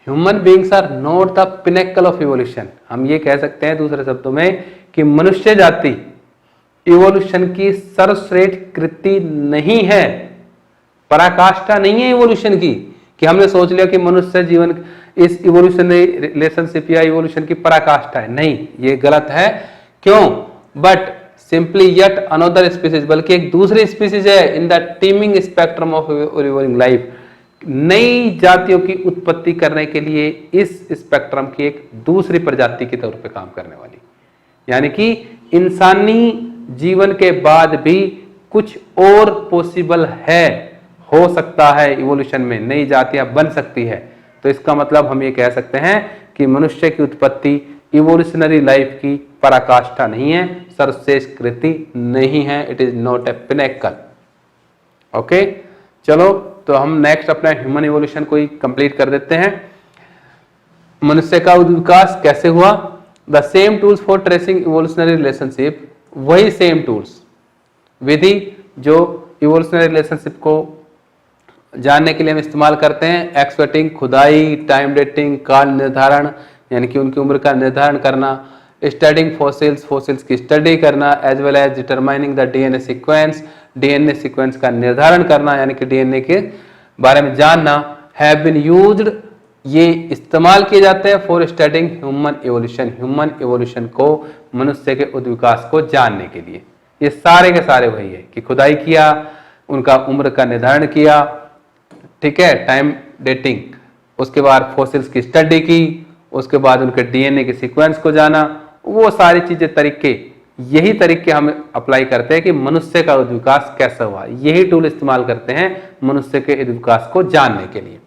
Speaker 1: human beings are not the pinnacle of evolution. हम ये कह सकते हैं दूसरे शब्दों में कि मनुष्य जाति इवोल्यूशन की सर्वश्रेष्ठ कृति नहीं है, पराकाष्ठा नहीं है इवोल्यूशन की, कि हमने सोच लिया कि मनुष्य जीवन इस इवोल्यूशनरी रिलेशनशिप या इवोल्यूशन की पराकाष्ठा है। नहीं, ये गलत है। क्यों? But simply yet another species, बल्कि एक दूसरी स्पीसीज है इन the teeming spectrum of evolving life, नई जातियों की उत्पत्ति करने के लिए इस स्पेक्ट्रम की एक दूसरी प्रजाति के तौर पे काम करने वाली, यानी कि इंसानी जीवन के बाद भी कुछ और पॉसिबल है, हो सकता है, इवोल्यूशन में नई जातियां बन सकती है। तो इसका मतलब हम ये कह सकते हैं कि मनुष्य की उत्पत्ति इवोल्यूशनरी लाइफ की पराकाष्ठा नहीं है, सर्वश्रेष्ठ कृति नहीं है, it is not a pinnacle. Okay, चलो तो हम नेक्स्ट अपना ह्यूमन इवोल्यूशन को ही कंप्लीट कर देते हैं। मनुष्य का विकास कैसे हुआ? The same tools for tracing evolutionary relationship, वही सेम टूल्स, विधि जो इवोल्यूशनरी रिलेशनशिप को जानने के लिए हम इस्तेमाल करते हैं, एक्सपेक्टिंग, खुदाई, टाइम डेटिंग, काल निर्धारण यानी कि उनकी उम्र का निर्धारण करना, स्टडिंग फॉसिल्स, फॉसिल्स की स्टडी करना, as well as determining the DNA sequence, DNA sequence का निर्धारण करना यानी कि डीएनए के बारे में जानना, हैव बीन यूज्ड, ये इस्तेमाल किए जाते हैं for studying human evolution, human evolution को, मनुष्य के उद्विकास को जानने के लिए। ये सारे के सारे वही है कि खुदाई किया, उनका उम्र का निर्धारण किया, ठीक है, टाइम डेटिंग, उसके बाद फॉसिल्स की स्टडी की, उसके बाद उनके डीएनए के सीक्वेंस को जाना, वो सारी चीजें, तरीके, यही तरीके हम अप्लाई करते हैं कि मनुष्य का उद्विकास कैसा हुआ, यही टूल इस्तेमाल करते हैं मनुष्य के उद्विकास को जानने के लिए।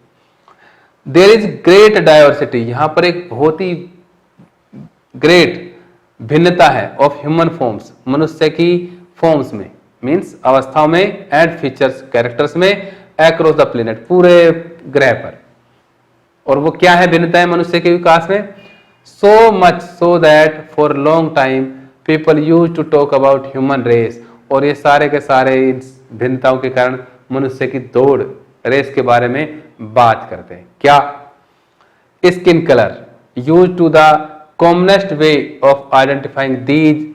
Speaker 1: देयर इज ग्रेट डाइवर्सिटी, यहां पर एक बहुत ही ग्रेट भिन्नता है ऑफ ह्यूमन फॉर्म्स, मनुष्य की फॉर्म्स में, मीन्स अवस्थाओं में, एंड फीचर्स, कैरेक्टर्स में, अक्रॉस द प्लेनेट, पूरे ग्रह पर। और वो क्या है भिन्नता है मनुष्य के विकास में? So much so that for long time people use to talk about human race, और ये सारे के सारे इन भिन्नताओं के कारण मनुष्य की दौड़, रेस के बारे में बात करते हैं। क्या? Skin colour use to the commonest way of identifying these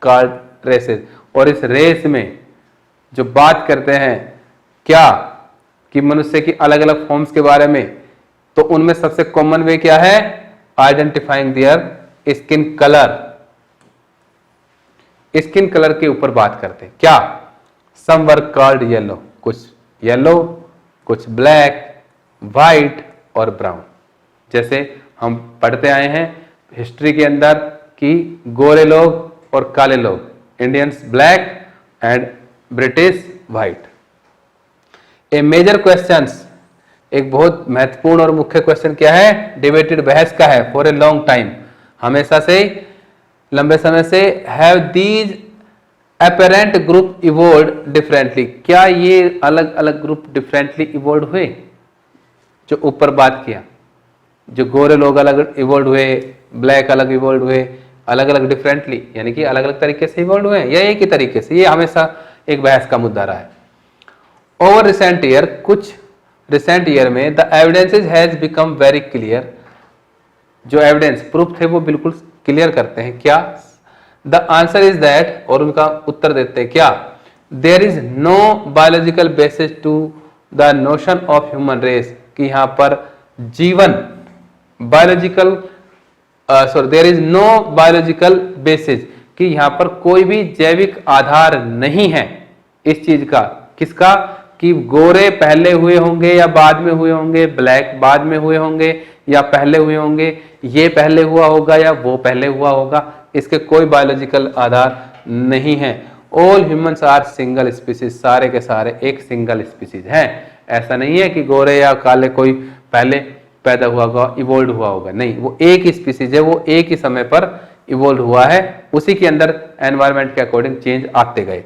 Speaker 1: called races, और इस रेस में जो बात करते हैं क्या कि मनुष्य की अलग अलग फॉर्म्स के बारे में, तो उनमें सबसे कॉमन वे क्या है? Identifying their skin colour, skin colour के ऊपर बात करते हैं। क्या? सम वर कॉल्ड येलो, कुछ येलो, कुछ ब्लैक, व्हाइट और ब्राउन। जैसे हम पढ़ते आए हैं हिस्ट्री के अंदर कि गोरे लोग और काले लोग, Indians black and British white. A major questions, एक बहुत महत्वपूर्ण और मुख्य क्वेश्चन क्या है? डिबेटेड, बहस का है, फॉर ए लॉन्ग टाइम, हमेशा से, लंबे समय से, have these apparent group evolved differently, क्या ये अलग अलग ग्रुप डिफरेंटली इवोल्व हुए? जो ऊपर बात किया, जो गोरे लोग अलग इवोल्व हुए, ब्लैक अलग इवोल्व हुए, अलग अलग डिफरेंटली, यानी कि अलग अलग तरीके से इवोल्व हुए या एक ही तरीके से, ये हमेशा एक बहस का मुद्दा रहा है। ओवर रिसेंट ईयर, कुछ रिसेंट ईयर में, the evidences has become very clear, जो एविडेंस, प्रूफ थे वो बिल्कुल क्लियर करते हैं। क्या? द आंसर इज दैट, और उनका उत्तर देते हैं क्या? There is no biological basis to the notion of human race, कि यहां पर जीवन, biological, there is no biological basis, कि यहां पर कोई भी जैविक आधार नहीं है इस चीज का। किसका? कि गोरे पहले हुए होंगे या बाद में हुए होंगे, ब्लैक बाद में हुए होंगे या पहले हुए होंगे, ये पहले हुआ होगा या वो पहले हुआ होगा, इसके कोई बायोलॉजिकल आधार नहीं है। All humans are single species, सारे के सारे एक सिंगल स्पीसीज हैं। ऐसा नहीं है कि गोरे या काले कोई पहले पैदा हुआ होगा, इवोल्व हुआ होगा, नहीं, वो एक ही स्पीसीज है, वो एक ही समय पर इवोल्व हुआ है, उसी के अंदर एनवायरमेंट के अकॉर्डिंग चेंज आते गए।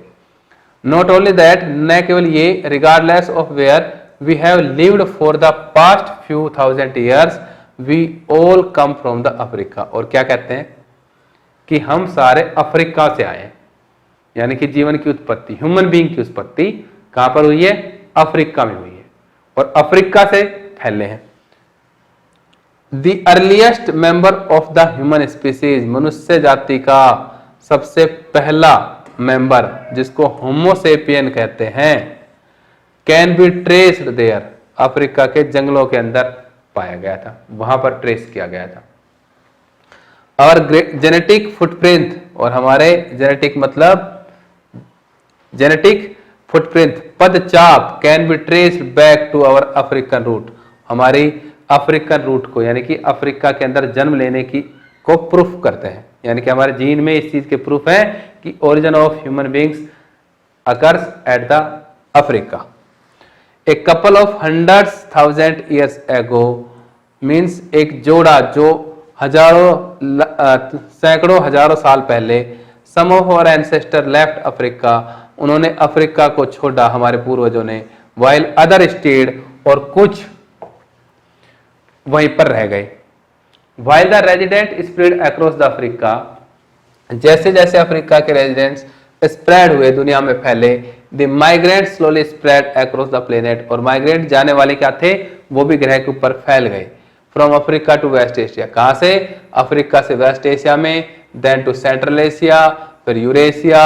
Speaker 1: नॉट ओनली दैट, न केवल ये, regardless of where we have lived for the past few thousand years we all come from the Africa. और क्या कहते हैं कि हम सारे अफ्रीका से आए, यानी कि जीवन की उत्पत्ति, ह्यूमन बीइंग की उत्पत्ति कहां पर हुई है? अफ्रीका में हुई है, और अफ्रीका से फैले हैं। The earliest member of the human species, मनुष्य जाति का सबसे पहला मेंबर, जिसको होमोसेपियन कहते हैं, can be traced there, Africa के जंगलों के अंदर पाया गया था, वहां पर ट्रेस किया गया था। और जेनेटिक फुटप्रिंट, और हमारे जेनेटिक मतलब जेनेटिक फुटप्रिंट, पदचाप, can be traced back to our African root, हमारी अफ्रीकन रूट को, यानी कि अफ्रीका के अंदर जन्म लेने की को प्रूफ करते हैं, यानी कि हमारे जीन में इस चीज के प्रूफ है कि origin of human beings occurs at the Africa. A couple of hundreds thousand years ago, means एक जोड़ा जो सैकड़ों हजारों साल पहले, some of our ancestor left Africa, उन्होंने अफ्रीका को छोड़ा, हमारे पूर्वजों ने, वाइल अदर स्टेड, और कुछ वहीं पर रह गए। While the resident spread across the Africa, जैसे जैसे अफ्रीका के रेजिडेंट्स स्प्रेड हुए, दुनिया में फैले, the migrant slowly spread across the planet, और माइग्रेंट जाने वाले क्या थे, वो भी ग्रह के ऊपर फैल गए। From Africa to West Asia, कहां से? अफ्रीका से वेस्ट एशिया में, देन टू सेंट्रल एशिया, फिर Eurasia,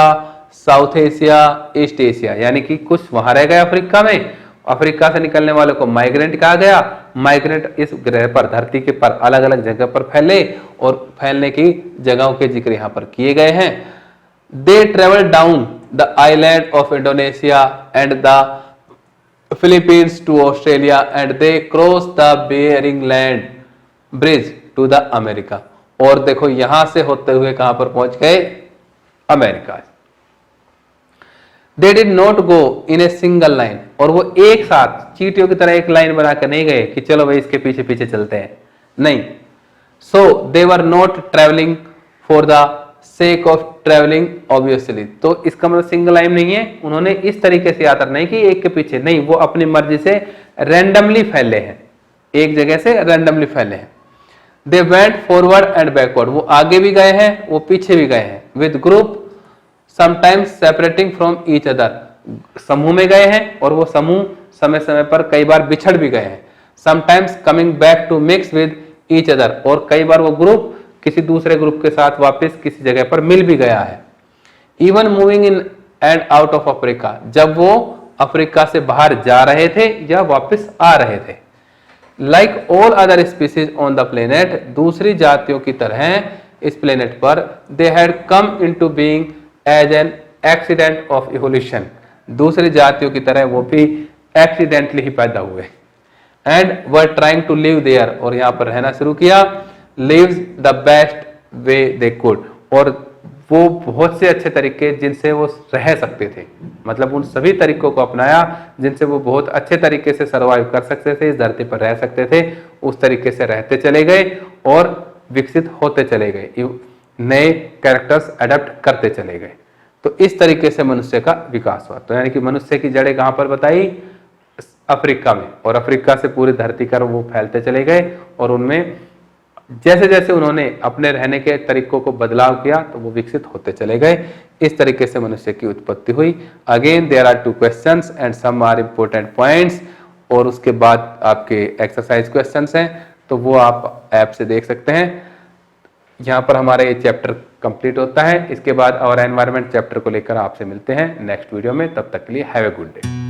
Speaker 1: South Asia, East Asia, यानी कि कुछ वहां रह गए अफ्रीका में। अफ्रीका से निकलने वालों को माइग्रेंट कहा गया। माइग्रेंट इस ग्रह पर, धरती के पर अलग अलग जगह पर फैले, और फैलने की जगहों के जिक्र यहां पर किए गए हैं। They travel down the island of Indonesia and the Philippines to Australia, and they cross the Bering land bridge to the America, और देखो यहां से होते हुए कहां पर पहुंच गए? America. They did not go in a single line, और वो एक साथ चींटियों की तरह एक लाइन बनाकर नहीं गए कि चलो भाई इसके पीछे पीछे चलते हैं, नहीं। So they were not travelling for the sake of travelling obviously, तो इसका मतलब सिंगल लाइन नहीं है, उन्होंने इस तरीके से यात्रा नहीं की एक के पीछे, नहीं, वो अपनी मर्जी से रैंडमली फैले हैं, एक जगह से रैंडमली फैले हैं। They went forward and backward, वो आगे भी गए हैं, वो पीछे भी गए हैं, with group sometimes separating from each other, समूह में गए हैं, और वो समूह समय समय पर कई बार बिछड़ भी गए हैं। Sometimes coming back to mix with each other, और कई बार वो ग्रुप किसी दूसरे ग्रुप के साथ वापस किसी जगह पर मिल भी गया है। Even moving in and out of Africa, जब वो अफ्रीका से बाहर जा रहे थे या वापस आ रहे थे। Like all other species on the planet, दूसरी जातियों की तरह इस प्लेनेट पर, they had come into being as an accident of evolution, दूसरी जातियों की तरह वो भी एक्सीडेंटली ही पैदा हुए। And were trying to live there, और यहां पर रहना शुरू किया, lives the best way they could, और वो बहुत से अच्छे तरीके जिनसे वो रह सकते थे, मतलब उन सभी तरीकों को अपनाया जिनसे वो बहुत अच्छे तरीके से सर्वाइव कर सकते थे, इस धरती पर रह सकते थे, उस तरीके से रहते चले गए और विकसित होते चले गए, नए कैरेक्टर्स अडेप्ट करते चले गए। तो इस तरीके से मनुष्य का विकास हुआ। तो यानी कि मनुष्य की जड़ें कहां पर बताई? अफ्रीका में, और अफ्रीका से पूरी धरती पर वो फैलते चले गए, और उनमें जैसे जैसे उन्होंने अपने रहने के तरीकों को बदलाव किया तो वो विकसित होते चले गए। इस तरीके से मनुष्य की उत्पत्ति हुई। Again there are 2 questions and some are important points, और उसके बाद आपके एक्सरसाइज क्वेश्चंस हैं, तो वो आप ऐप से देख सकते हैं। यहाँ पर हमारा ये चैप्टर कंप्लीट होता है। इसके बाद और एनवायरनमेंट चैप्टर को लेकर आपसे मिलते हैं नेक्स्ट वीडियो में। तब तक के लिए हैव ए गुड डे।